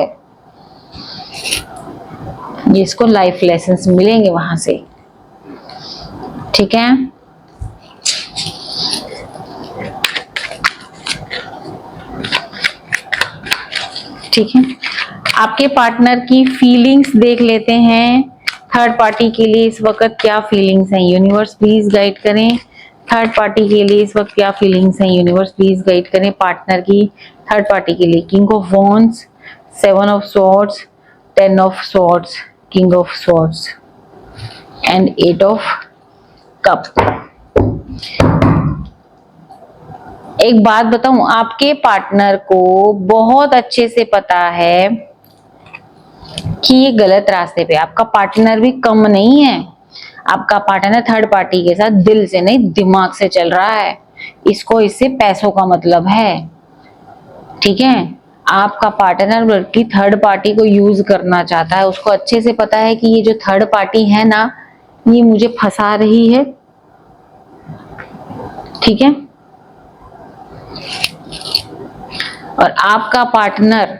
ये इसको लाइफ लेसन्स मिलेंगे वहां से, ठीक है। ठीक है, आपके पार्टनर की फीलिंग्स देख लेते हैं। थर्ड पार्टी के लिए इस वक्त क्या फीलिंग्स हैं यूनिवर्स, प्लीज गाइड करें। थर्ड पार्टी के लिए इस वक्त क्या फीलिंग्स हैं यूनिवर्स, प्लीज गाइड करें। पार्टनर की थर्ड पार्टी के लिए king of wands, 7 of swords, 10 of swords, king of swords and 8 of cup. एक बात बताऊं, आपके पार्टनर को बहुत अच्छे से पता है कि ये गलत रास्ते पे, आपका पार्टनर भी कम नहीं है। आपका पार्टनर थर्ड पार्टी के साथ दिल से नहीं दिमाग से चल रहा है, इसको इससे पैसों का मतलब है, ठीक है। आपका पार्टनर बल्कि थर्ड पार्टी को यूज करना चाहता है, उसको अच्छे से पता है कि ये जो थर्ड पार्टी है ना, ये मुझे फंसा रही है, ठीक है। और आपका पार्टनर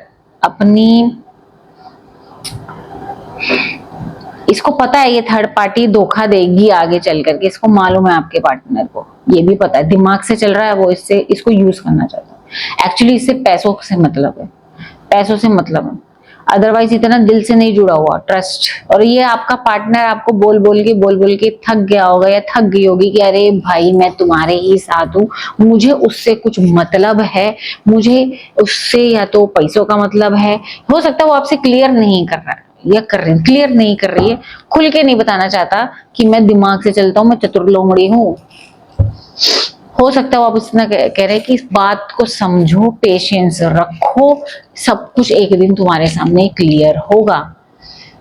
इसको पता है ये थर्ड पार्टी धोखा देगी आगे चल करके, इसको मालूम है आपके पार्टनर को, ये भी पता है, दिमाग से चल रहा है वो, इसको यूज करना चाहता है। एक्चुअली इससे पैसों से मतलब है, पैसों से मतलब है, अदरवाइज इतना दिल से नहीं जुड़ा हुआ, ट्रस्ट। और ये आपका पार्टनर आपको बोल बोल के थक गया होगा या थक गई होगी कि अरे भाई मैं तुम्हारे ही साथ हूँ, मुझे उससे कुछ मतलब है, मुझे उससे या तो पैसों का मतलब है। हो सकता है वो आपसे क्लियर नहीं कर रहा है या क्लियर नहीं कर रही है, खुल के नहीं बताना चाहता कि मैं दिमाग से चलता हूँ, मैं चतुर्लोमड़ी हूँ। हो सकता है वो आप इतना कह रहे हैं कि इस बात को समझो, पेशेंस रखो, सब कुछ एक दिन तुम्हारे सामने क्लियर होगा।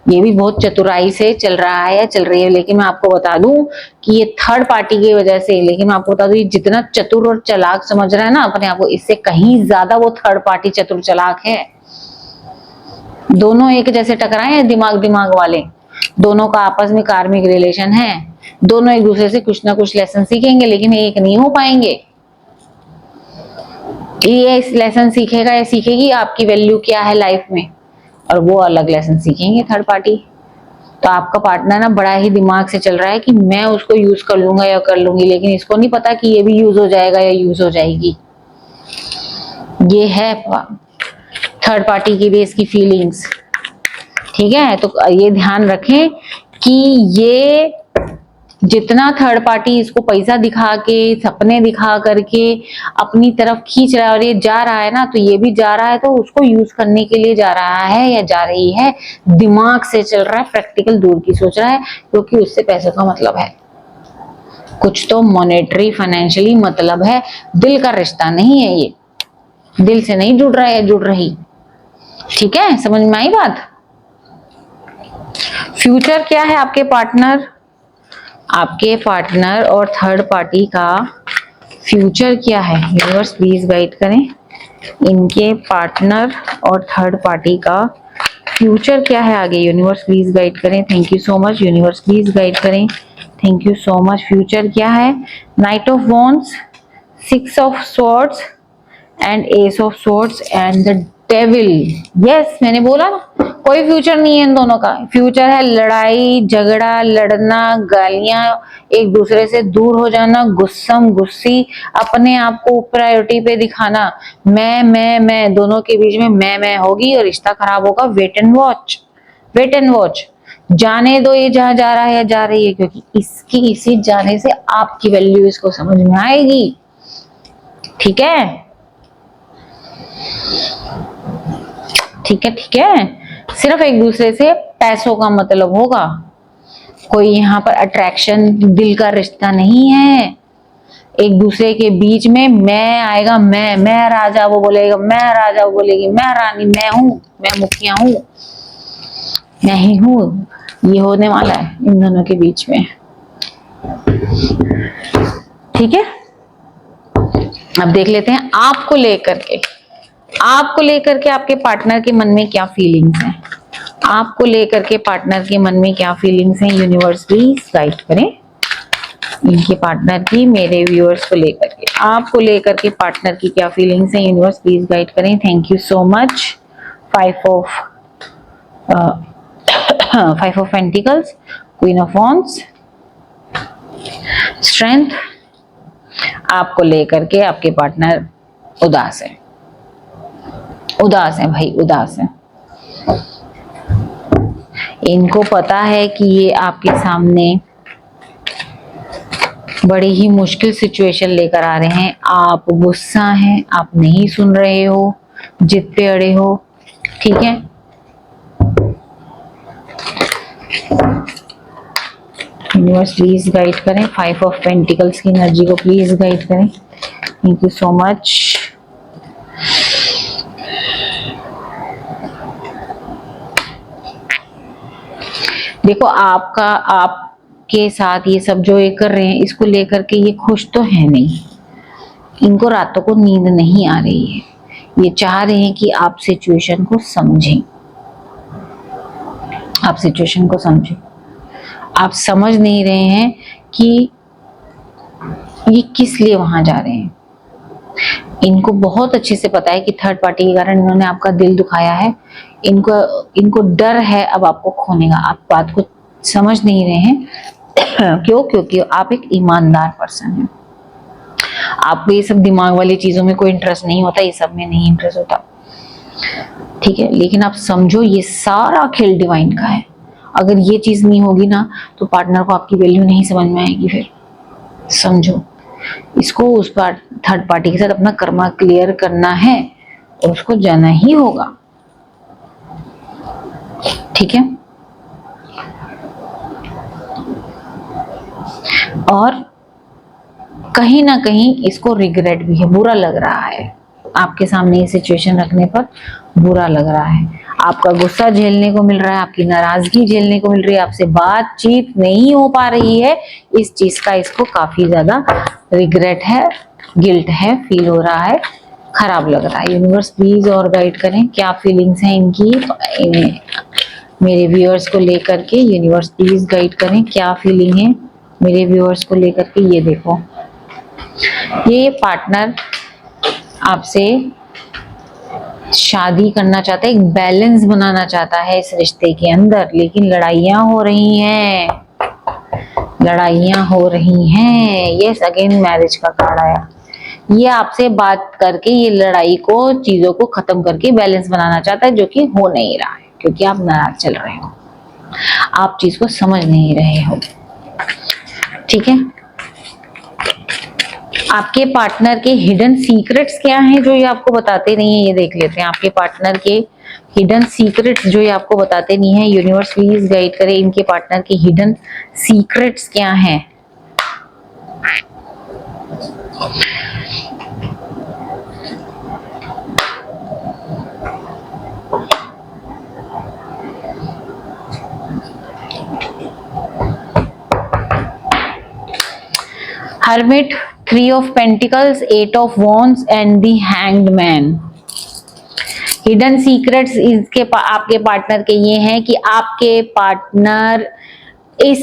ये भी बहुत चतुराई से चल रहा है या चल रही है, लेकिन मैं आपको बता दूं कि ये थर्ड पार्टी की वजह से, लेकिन मैं आपको बता दूं ये जितना चतुर और चालाक समझ रहा है ना अपने आप को, इससे कहीं ज्यादा वो थर्ड पार्टी चतुर चालाक है। दोनों एक जैसे टकराए हैं दिमाग वाले, दोनों का आपस में कार्मिक रिलेशन है, दोनों एक दूसरे से कुछ ना कुछ लेसन सीखेंगे, लेकिन एक नहीं हो पाएंगे। ये इस लेसन सीखेगा या सीखेगी आपकी वैल्यू क्या है लाइफ में, और वो अलग लेसन सीखेंगे थर्ड पार्टी। तो आपका पार्टनर ना बड़ा ही दिमाग से चल रहा है कि मैं उसको यूज कर लूंगा या कर लूंगी, लेकिन इसको नहीं पता कि ये भी यूज हो जाएगा या यूज हो जाएगी। ये है थर्ड पार्टी की भी इसकी फीलिंग्स, ठीक है। तो ये ध्यान रखें कि ये जितना थर्ड पार्टी इसको पैसा दिखा के, सपने दिखा करके अपनी तरफ खींच रहा है और ये जा रहा है ना, तो ये भी जा रहा है तो उसको यूज करने के लिए जा रहा है या जा रही है, दिमाग से चल रहा है, प्रैक्टिकल दूर की सोच रहा है, क्योंकि उससे पैसों का मतलब है, कुछ तो मॉनेटरी फाइनेंशियली मतलब है, दिल का रिश्ता नहीं है, ये दिल से नहीं जुड़ रहा है, जुड़ रही, ठीक है। समझ में आई बात। फ्यूचर क्या है आपके पार्टनर और थर्ड पार्टी का फ्यूचर क्या है यूनिवर्स, प्लीज गाइड करें। इनके पार्टनर और थर्ड पार्टी का फ्यूचर क्या है आगे, यूनिवर्स प्लीज गाइड करें। Thank you so much universe, please guide करें। Thank you so much. Future क्या है, knight of wands, 6 of swords and ace of swords and the devil. Yes, मैंने बोला ना, कोई फ्यूचर नहीं है इन दोनों का। फ्यूचर है लड़ाई झगड़ा, लड़ना, गालियां, एक दूसरे से दूर हो जाना, गुस्सम गुस्सी, अपने आप को प्रायोरिटी पे दिखाना। मैं दोनों के बीच में मैं होगी और रिश्ता खराब होगा। Wait and watch, wait and watch. जाने दो ये जहां जा रहा है या जा रही है, क्योंकि इसकी इसी जाने से आपकी वैल्यू इसको समझ में आएगी। ठीक है, ठीक है, ठीक है। सिर्फ एक दूसरे से पैसों का मतलब होगा, कोई यहाँ पर अट्रैक्शन, दिल का रिश्ता नहीं है। एक दूसरे के बीच में मैं आएगा, मैं राजा, वो बोलेगा मैं राजा, वो बोलेगी मैं रानी, मैं हूं, मैं मुखिया हूं, मैं ही हूं। ये होने वाला है इन दोनों के बीच में। ठीक है, अब देख लेते हैं आपको लेकर के, आपको लेकर के आपके पार्टनर के मन में क्या फीलिंग्स हैं। आपको लेकर के पार्टनर के मन में क्या फीलिंग्स हैं। यूनिवर्स प्लीज गाइड करें इनके पार्टनर की, मेरे व्यूअर्स को लेकर के, आपको लेकर के पार्टनर की क्या फीलिंग्स हैं। यूनिवर्स प्लीज गाइड करें। Thank you so much. 5 of pentacles, queen of wands, strength. आपको लेकर के आपके पार्टनर उदास है, उदास है भाई, उदास है। इनको पता है कि ये आपके सामने बड़ी ही मुश्किल सिचुएशन लेकर आ रहे हैं। आप गुस्सा हैं, आप नहीं सुन रहे हो, जिद पे अड़े हो। ठीक है, यूनिवर्स प्लीज गाइड करें। 5 ऑफ पेंटिकल्स की एनर्जी को प्लीज गाइड करें। Thank you so much. देखो आपके साथ ये सब जो ये कर रहे हैं, इसको लेकर के ये खुश तो है नहीं। इनको रातों को नींद नहीं आ रही है। ये चाह रहे हैं कि आप सिचुएशन को समझें, आप सिचुएशन को समझें। आप समझ नहीं रहे हैं कि ये किस लिए वहां जा रहे हैं। इनको बहुत अच्छे से पता है कि थर्ड पार्टी के कारण इन्होंने आपका दिल दुखाया है। इनको डर है अब आपको खोने का। आप बात को समझ नहीं रहे हैं। क्यों? क्योंकि आप एक ईमानदार पर्सन हैं। आपको ये सब दिमाग वाली चीजों में कोई इंटरेस्ट नहीं होता, ये सब में नहीं इंटरेस्ट होता। ठीक है, लेकिन आप समझो ये सारा खेल डिवाइन का है। अगर ये चीज नहीं होगी ना तो पार्टनर को आपकी वैल्यू नहीं समझ में आएगी। फिर समझो, इसको उस थर्ड पार्टी के साथ अपना कर्मा क्लियर करना है और उसको जाना ही होगा। ठीक है, और कहीं ना कहीं इसको रिग्रेट भी है, बुरा लग रहा है। आपके सामने ये सिचुएशन रखने पर बुरा लग रहा है। आपका गुस्सा झेलने को मिल रहा है, आपकी नाराजगी झेलने को मिल रही है, आपसे बातचीत नहीं हो पा रही है। इस चीज का इसको काफी ज्यादा रिग्रेट है, गिल्ट है, फील हो रहा है, खराब लग रहा है। यूनिवर्स प्लीज और गाइड करें, क्या फीलिंग्स हैं इनकी मेरे व्यूअर्स को लेकर के। यूनिवर्स प्लीज गाइड करें, क्या फीलिंग है मेरे व्यूअर्स को लेकर के। ये देखो, ये पार्टनर आपसे शादी करना चाहता है, एक बैलेंस बनाना चाहता है इस रिश्ते के अंदर, लेकिन लड़ाइयां हो रही हैं, लड़ाइयां हो रही हैं। यस, अगेन मैरिज का कार्ड आया। ये आपसे बात करके ये लड़ाई को, चीजों को खत्म करके बैलेंस बनाना चाहता है, जो कि हो नहीं रहा है क्योंकि आप नाराज चल रहे हो, आप चीज को समझ नहीं रहे हो। ठीक है, आपके पार्टनर के हिडन सीक्रेट्स क्या हैं जो ये आपको बताते नहीं है, ये देख लेते हैं। आपके पार्टनर के हिडन सीक्रेट्स जो ये आपको बताते नहीं है। यूनिवर्स प्लीज गाइड करें, इनके पार्टनर के हिडन सीक्रेट्स क्या हैं। Hermit, 3 of Pentacles, 8 of Wands and the Hanged Man. Hidden secrets इसके आपके पार्टनर के ये हैं कि आपके पार्टनर इस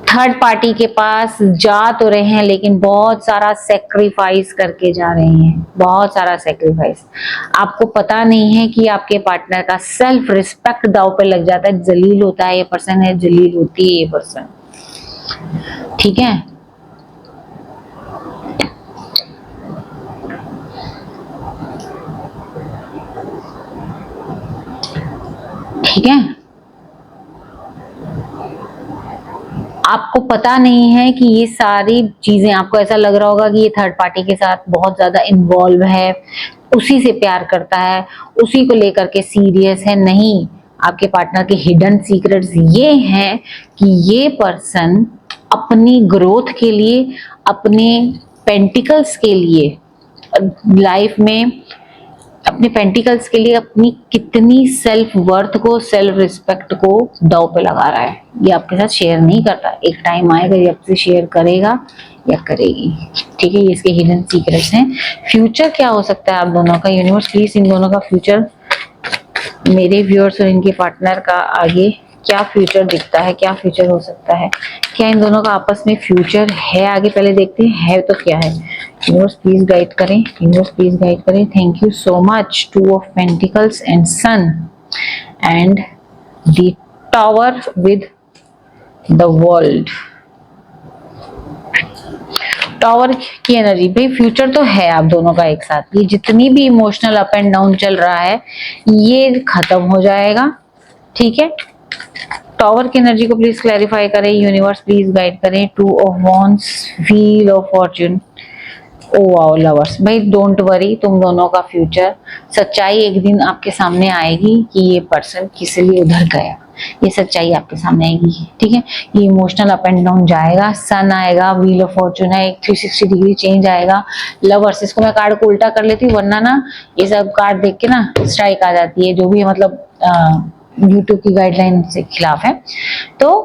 थर्ड पार्टी के पास जा तो रहे हैं लेकिन बहुत सारा सेक्रीफाइस करके जा रहे हैं, बहुत सारा सेक्रीफाइस। आपको पता नहीं है कि आपके पार्टनर का सेल्फ रिस्पेक्ट दांव पे लग जाता है, जलील होता है ये पर्सन, है जलील होती है ये पर्सन। ठीक है, ठीक है। आपको पता नहीं है कि ये सारी चीजें, आपको ऐसा लग रहा होगा कि ये थर्ड पार्टी के साथ बहुत ज्यादा इन्वॉल्व है, उसी से प्यार करता है, उसी को लेकर के सीरियस है। नहीं, आपके पार्टनर के हिडन सीक्रेट्स ये हैं कि ये पर्सन अपनी ग्रोथ के लिए, अपने पेंटिकल्स के लिए, लाइफ में अपने पेंटिकल्स के लिए अपनी कितनी सेल्फ वर्थ को, सेल्फ रिस्पेक्ट को दांव पे लगा रहा है। ये आपके साथ शेयर नहीं करता, एक टाइम आएगा ये आपसे शेयर करेगा या करेगी। ठीक है, ये इसके हिडन सीक्रेट्स हैं। फ्यूचर क्या हो सकता है आप दोनों का? यूनिवर्स प्लीज इन दोनों का फ्यूचर, मेरे व्यूअर्स और इनके पार्टनर का आगे क्या फ्यूचर दिखता है, क्या फ्यूचर हो सकता है, क्या इन दोनों का आपस में फ्यूचर है? आगे पहले देखते हैं है तो क्या है। यूनिवर्स प्लीज गाइड करें, यूनिवर्स प्लीज गाइड करें। Thank you so much. 2 of pentacles and sun and the tower with the world. Tower की एनर्जी, भाई फ्यूचर तो है आप दोनों का एक साथ। ये जितनी भी इमोशनल अप एंड डाउन चल रहा है ये खत्म हो जाएगा। ठीक है, टावर की एनर्जी को प्लीज क्लैरिफाई करें, यूनिवर्स प्लीज गाइड करें। 2 of wands, wheel of Fortune. Oh wow lovers, भाई डोंट वरी, तुम दोनों का फ्यूचर, सच्चाई एक दिन आपके सामने आएगी कि ये पर्सन किस लिए उधर गया। ये सच्चाई आपके सामने आएगी। ठीक है, ये इमोशनल अप एंड डाउन जाएगा, सन आएगा, व्हील ऑफ फॉर्च्यून है, एक 360 डिग्री चेंज आएगा। लवर्स, इसको मैं कार्ड को उल्टा कर लेती हूँ वरना ना ये सब कार्ड देख के ना स्ट्राइक आ जाती है, जो भी मतलब यूट्यूब की गाइडलाइन से खिलाफ है। तो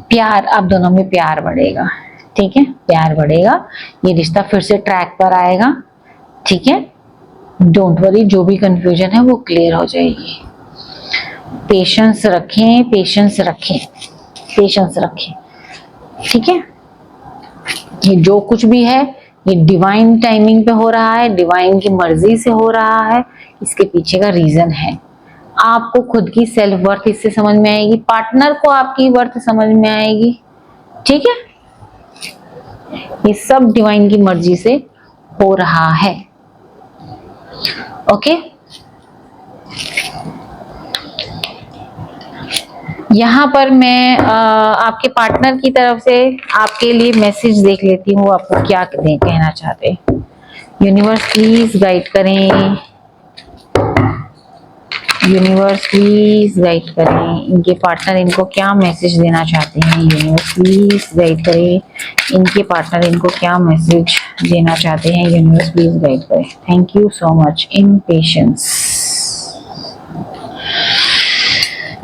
प्यार, आप दोनों में प्यार बढ़ेगा। ठीक है, प्यार बढ़ेगा, ये रिश्ता फिर से ट्रैक पर आएगा। ठीक है, डोंट वरी, जो भी कंफ्यूजन है वो क्लियर हो जाएगी। पेशेंस रखें, पेशेंस रखें, पेशेंस रखें। ठीक है, ये जो कुछ भी है ये डिवाइन टाइमिंग पे हो रहा है, डिवाइन की मर्जी से हो रहा है। इसके पीछे का रीजन है, आपको खुद की सेल्फ वर्थ इससे समझ में आएगी, पार्टनर को आपकी वर्थ समझ में आएगी। ठीक है, ये सब डिवाइन की मर्जी से हो रहा है। ओके, यहाँ पर मैं आपके पार्टनर की तरफ से आपके लिए मैसेज देख लेती हूँ, आपको क्या कहना चाहते हैं। यूनिवर्स प्लीज गाइड करें, यूनिवर्स प्लीज गाइड करें, इनके पार्टनर इनको क्या मैसेज देना चाहते हैं। यूनिवर्स प्लीज गाइड करें, इनके पार्टनर इनको क्या मैसेज देना चाहते हैं। यूनिवर्स प्लीज गाइड करें। Thank you so much. Impatience,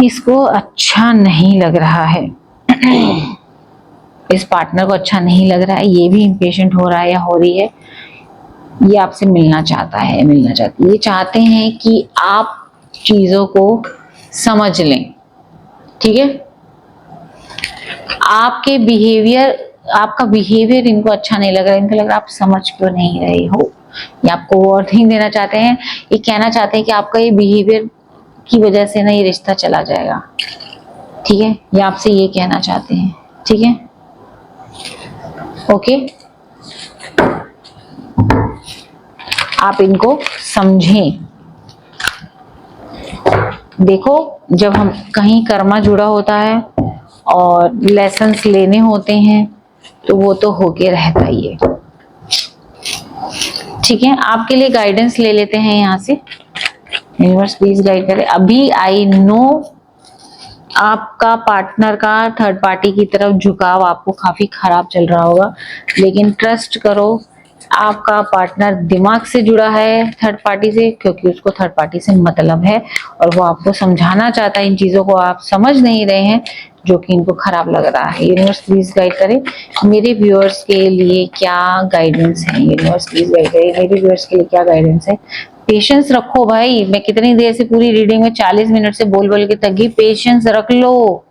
इसको अच्छा नहीं लग रहा है, इस पार्टनर को अच्छा नहीं लग रहा है, ये भी इम्पेशेंट हो रहा है या हो रही है। ये आपसे मिलना चाहता है, मिलना चाहती है, ये चाहते हैं कि आप चीजों को समझ लें। ठीक है, आपके बिहेवियर, आपका बिहेवियर इनको अच्छा नहीं लग रहा है, इनको लग रहा है आप समझ क्यों नहीं रहे हो। ये आपको वार्निंग देना चाहते हैं, ये कहना चाहते हैं कि आपका ये बिहेवियर की वजह से ना ये रिश्ता चला जाएगा। ठीक है, ये आपसे ये कहना चाहते हैं। ठीक है, ओके, आप इनको समझें। देखो, जब हम कहीं कर्मा जुड़ा होता है और लेसन्स लेने होते हैं तो वो तो होके रहता ही है। ठीक है, आपके लिए गाइडेंस ले लेते हैं यहाँ से। यूनिवर्स प्लीज गाइड करें। अभी आई नो आपका पार्टनर का थर्ड पार्टी की तरफ झुकाव आपको काफी खराब चल रहा होगा, लेकिन ट्रस्ट करो, आपका पार्टनर दिमाग से जुड़ा है थर्ड पार्टी से, क्योंकि उसको थर्ड पार्टी से मतलब है और वो आपको समझाना चाहता है। इन चीजों को आप समझ नहीं रहे हैं जो कि इनको खराब लग रहा है। यूनिवर्स प्लीज गाइड करें, मेरे व्यूअर्स के लिए क्या गाइडेंस है। यूनिवर्स प्लीज गाइड करें, मेरे व्यूअर्स के लिए क्या गाइडेंस है। पेशेंस रखो भाई, मैं कितनी देर से पूरी रीडिंग में 40 मिनट से बोल बोल के थक गई। पेशेंस रख लो,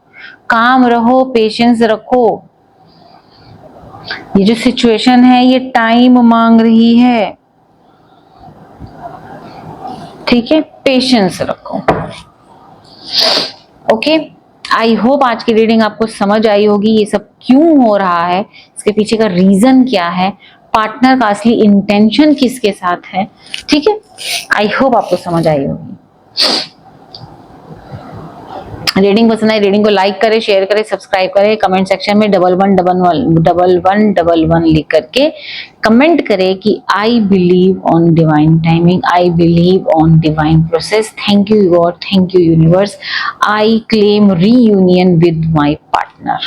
काम रहो, पेशेंस रखो। ये जो सिचुएशन है ये टाइम मांग रही है, ठीक है, पेशेंस रखो। ओके, आई होप आज की रीडिंग आपको समझ आई होगी, ये सब क्यों हो रहा है, इसके पीछे का रीजन क्या है, पार्टनर का असली इंटेंशन किसके साथ है। ठीक है, आई होप आपको समझ आई होगी। रीडिंग पसंद आई, रीडिंग को लाइक करें, शेयर करें, सब्सक्राइब करें, कमेंट सेक्शन में 1111 लिख करके कमेंट करें कि I believe on divine timing, I believe on divine process, thank you God, thank you universe, I claim reunion with my partner,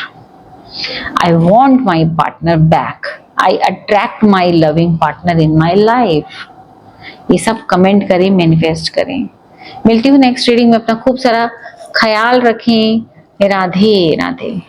I want my partner back, I attract my loving partner in my life. ये सब comment करें, manifest करें। मिलती हूँ next reading में, अपना खूब सारा ख्याल रखें। राधे राधे।